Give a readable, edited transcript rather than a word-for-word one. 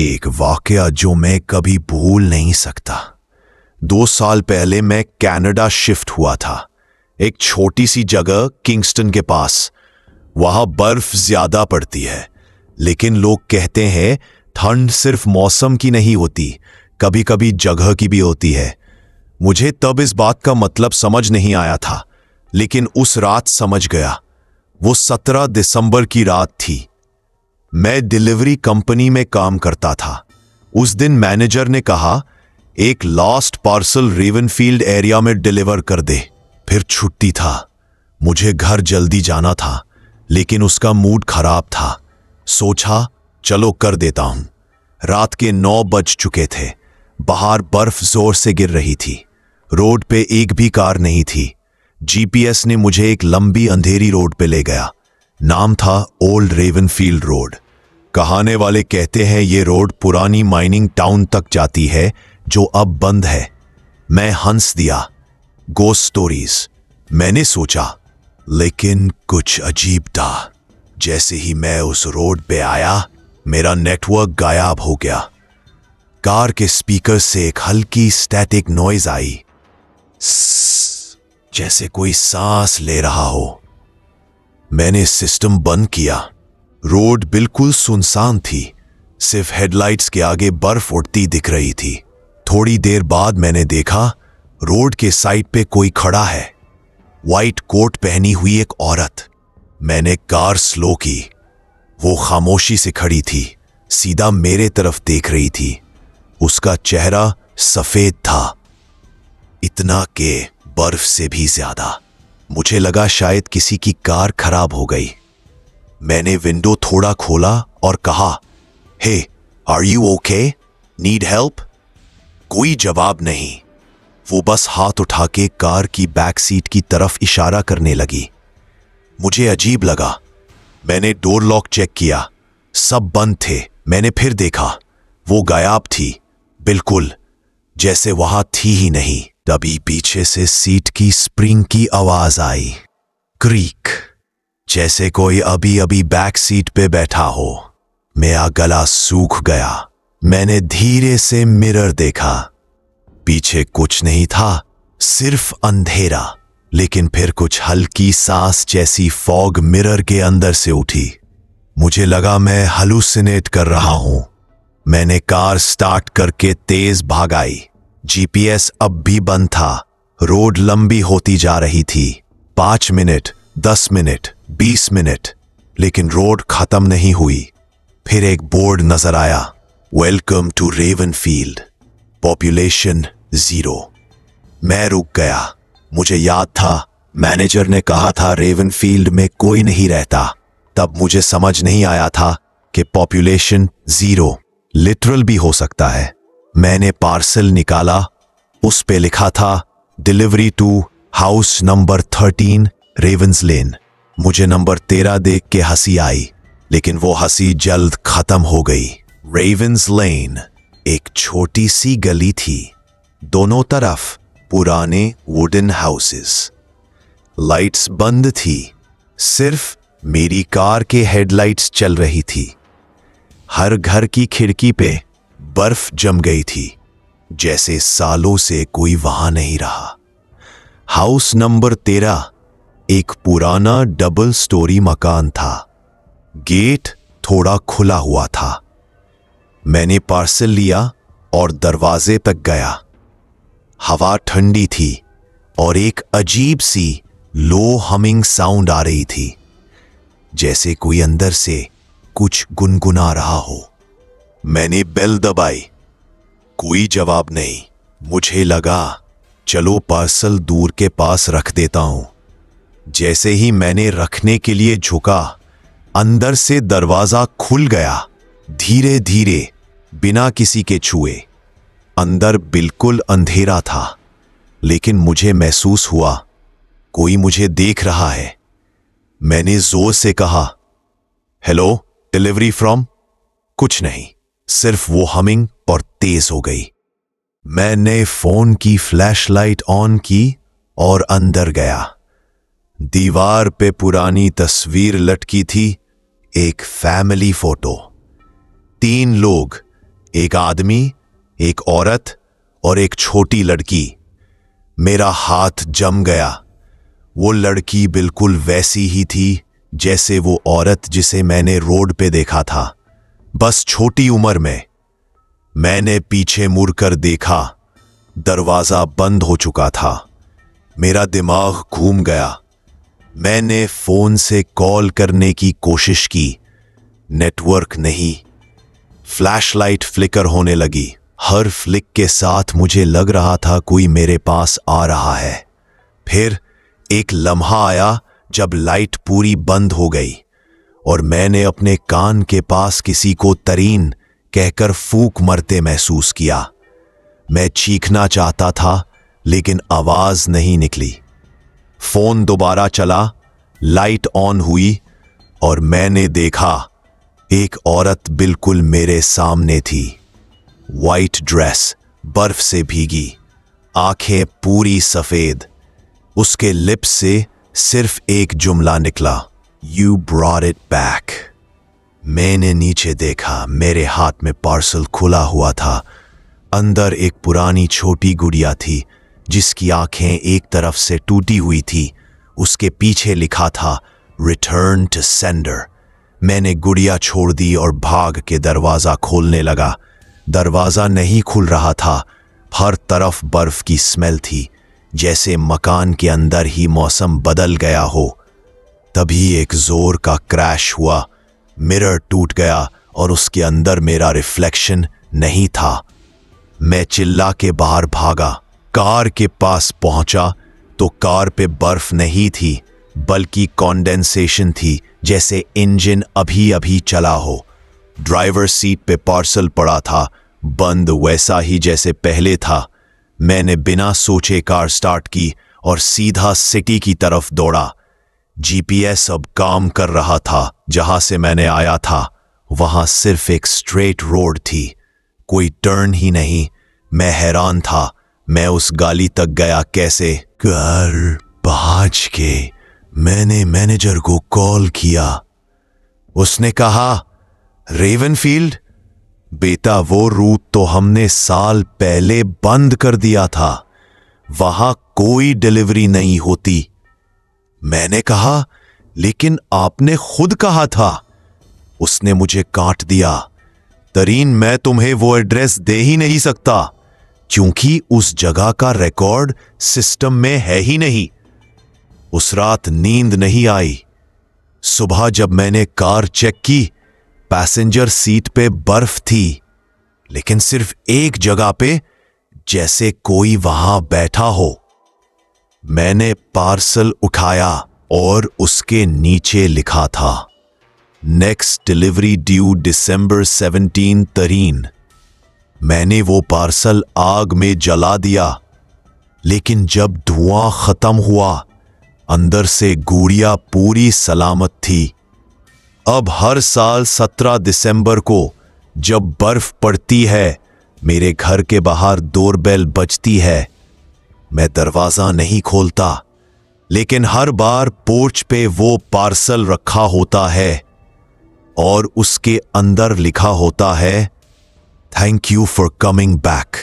एक वाकया जो मैं कभी भूल नहीं सकता। 2 साल पहले मैं कनाडा शिफ्ट हुआ था, एक छोटी सी जगह किंगस्टन के पास। वहां बर्फ ज्यादा पड़ती है, लेकिन लोग कहते हैं ठंड सिर्फ मौसम की नहीं होती, कभी कभी जगह की भी होती है। मुझे तब इस बात का मतलब समझ नहीं आया था, लेकिन उस रात समझ गया। वो 17 दिसंबर की रात थी। मैं डिलीवरी कंपनी में काम करता था। उस दिन मैनेजर ने कहा, एक लास्ट पार्सल रेवनफील्ड एरिया में डिलीवर कर दे। फिर छुट्टी था, मुझे घर जल्दी जाना था, लेकिन उसका मूड खराब था। सोचा चलो कर देता हूं। रात के 9 बज चुके थे। बाहर बर्फ जोर से गिर रही थी। रोड पे एक भी कार नहीं थी। जीपीएस ने मुझे एक लंबी अंधेरी रोड पे ले गया। नाम था ओल्ड रेवनफील्ड रोड। कहाने वाले कहते हैं ये रोड पुरानी माइनिंग टाउन तक जाती है, जो अब बंद है। मैं हंस दिया। गोस्ट स्टोरीज, मैंने सोचा। लेकिन कुछ अजीब था। जैसे ही मैं उस रोड पे आया, मेरा नेटवर्क गायब हो गया। कार के स्पीकर से एक हल्की स्टैटिक नॉइज आई, जैसे कोई सांस ले रहा हो। मैंने सिस्टम बंद किया। रोड बिल्कुल सुनसान थी, सिर्फ हेडलाइट्स के आगे बर्फ उड़ती दिख रही थी। थोड़ी देर बाद मैंने देखा रोड के साइड पे कोई खड़ा है, व्हाइट कोट पहनी हुई एक औरत। मैंने कार स्लो की। वो खामोशी से खड़ी थी, सीधा मेरे तरफ देख रही थी। उसका चेहरा सफेद था, इतना के बर्फ से भी ज्यादा। मुझे लगा शायद किसी की कार खराब हो गई। मैंने विंडो थोड़ा खोला और कहा, hey, are you okay? Need help? कोई जवाब नहीं। वो बस हाथ उठा के कार की बैक सीट की तरफ इशारा करने लगी। मुझे अजीब लगा। मैंने डोर लॉक चेक किया, सब बंद थे। मैंने फिर देखा, वो गायब थी, बिल्कुल जैसे वहां थी ही नहीं। तभी पीछे से सीट की स्प्रिंग की आवाज आई, क्रीक, जैसे कोई अभी अभी बैक सीट पे बैठा हो। मेरा गला सूख गया। मैंने धीरे से मिरर देखा। पीछे कुछ नहीं था, सिर्फ अंधेरा। लेकिन फिर कुछ हल्की सांस जैसी फॉग मिरर के अंदर से उठी। मुझे लगा मैं हलुसिनेट कर रहा हूं। मैंने कार स्टार्ट करके तेज भागाई। जीपीएस अब भी बंद था। रोड लंबी होती जा रही थी। 5 मिनट, 10 मिनट, 20 मिनट, लेकिन रोड खत्म नहीं हुई। फिर एक बोर्ड नजर आया, वेलकम टू रेवनफील्ड, पॉपुलेशन 0। मैं रुक गया। मुझे याद था मैनेजर ने कहा था रेवनफील्ड में कोई नहीं रहता। तब मुझे समझ नहीं आया था कि पॉपुलेशन 0 लिटरल भी हो सकता है। मैंने पार्सल निकाला। उस पे लिखा था delivery to house number 13 Ravens lane. मुझे नंबर 13 देख के हंसी आई, लेकिन वो हंसी जल्द खत्म हो गई। रेवंस लेन एक छोटी सी गली थी, दोनों तरफ पुराने वुडन हाउसेस। लाइट्स बंद थी, सिर्फ मेरी कार के हेडलाइट्स चल रही थी। हर घर की खिड़की पे बर्फ जम गई थी, जैसे सालों से कोई वहां नहीं रहा। हाउस नंबर 13 एक पुराना डबल स्टोरी मकान था। गेट थोड़ा खुला हुआ था। मैंने पार्सल लिया और दरवाजे तक गया। हवा ठंडी थी और एक अजीब सी लो हमिंग साउंड आ रही थी, जैसे कोई अंदर से कुछ गुनगुना रहा हो। मैंने बेल दबाई, कोई जवाब नहीं। मुझे लगा चलो पार्सल दूर के पास रख देता हूं। जैसे ही मैंने रखने के लिए झुका, अंदर से दरवाजा खुल गया, धीरे धीरे, बिना किसी के छुए। अंदर बिल्कुल अंधेरा था, लेकिन मुझे महसूस हुआ कोई मुझे देख रहा है। मैंने जोर से कहा, हेलो, डिलीवरी फ्रॉम? कुछ नहीं, सिर्फ वो हमिंग और तेज हो गई। मैंने फोन की फ्लैशलाइट ऑन की और अंदर गया। दीवार पे पुरानी तस्वीर लटकी थी, एक फैमिली फोटो। 3 लोग, एक आदमी, एक औरत और एक छोटी लड़की। मेरा हाथ जम गया। वो लड़की बिल्कुल वैसी ही थी जैसे वो औरत जिसे मैंने रोड पे देखा था, बस छोटी उम्र में। मैंने पीछे मुड़कर देखा, दरवाजा बंद हो चुका था। मेरा दिमाग घूम गया। मैंने फोन से कॉल करने की कोशिश की, नेटवर्क नहीं। फ्लैशलाइट फ्लिकर होने लगी। हर फ्लिक के साथ मुझे लग रहा था कोई मेरे पास आ रहा है। फिर एक लम्हा आया जब लाइट पूरी बंद हो गई और मैंने अपने कान के पास किसी को तरीन कहकर फूंक मरते महसूस किया। मैं चीखना चाहता था लेकिन आवाज नहीं निकली। फोन दोबारा चला, लाइट ऑन हुई और मैंने देखा एक औरत बिल्कुल मेरे सामने थी। वाइट ड्रेस, बर्फ से भीगी, आंखें पूरी सफेद। उसके लिप्स से सिर्फ एक जुमला निकला, "You brought it back." मैंने नीचे देखा। मेरे हाथ में पार्सल खुला हुआ था। अंदर एक पुरानी छोटी गुड़िया थी जिसकी आंखें एक तरफ से टूटी हुई थी। उसके पीछे लिखा था, "Return to sender." मैंने गुड़िया छोड़ दी और भाग के दरवाजा खोलने लगा। दरवाजा नहीं खुल रहा था। हर तरफ बर्फ की स्मेल थी, जैसे मकान के अंदर ही मौसम बदल गया हो। तभी एक जोर का क्रैश हुआ। मिरर टूट गया और उसके अंदर मेरा रिफ्लेक्शन नहीं था। मैं चिल्ला के बाहर भागा। कार के पास पहुंचा तो कार पे बर्फ नहीं थी बल्कि कॉन्डेंसेशन थी, जैसे इंजन अभी अभी चला हो। ड्राइवर सीट पे पार्सल पड़ा था, बंद वैसा ही जैसे पहले था। मैंने बिना सोचे कार स्टार्ट की और सीधा सिटी की तरफ दौड़ा। जीपीएस अब काम कर रहा था। जहां से मैंने आया था वहां सिर्फ एक स्ट्रेट रोड थी, कोई टर्न ही नहीं। मैं हैरान था, मैं उस गली तक गया कैसे? घर पहुंच के मैंने मैनेजर को कॉल किया। उसने कहा, "रेवनफील्ड बेटा, वो रूट तो हमने साल पहले बंद कर दिया था। वहां कोई डिलीवरी नहीं होती।" मैंने कहा, "लेकिन आपने खुद कहा था।" उसने मुझे काट दिया। "तरीन, मैं तुम्हें वो एड्रेस दे ही नहीं सकता क्योंकि उस जगह का रिकॉर्ड सिस्टम में है ही नहीं।" उस रात नींद नहीं आई। सुबह जब मैंने कार चेक की, पैसेंजर सीट पे बर्फ थी, लेकिन सिर्फ एक जगह पे, जैसे कोई वहां बैठा हो। मैंने पार्सल उठाया और उसके नीचे लिखा था, "नेक्स्ट डिलीवरी ड्यू December 17 तरीन।" मैंने वो पार्सल आग में जला दिया, लेकिन जब धुआं खत्म हुआ, अंदर से गुड़िया पूरी सलामत थी। अब हर साल 17 दिसंबर को जब बर्फ पड़ती है, मेरे घर के बाहर डोरबेल बजती है। मैं दरवाजा नहीं खोलता, लेकिन हर बार पोर्च पे वो पार्सल रखा होता है और उसके अंदर लिखा होता है, "thank you for coming back."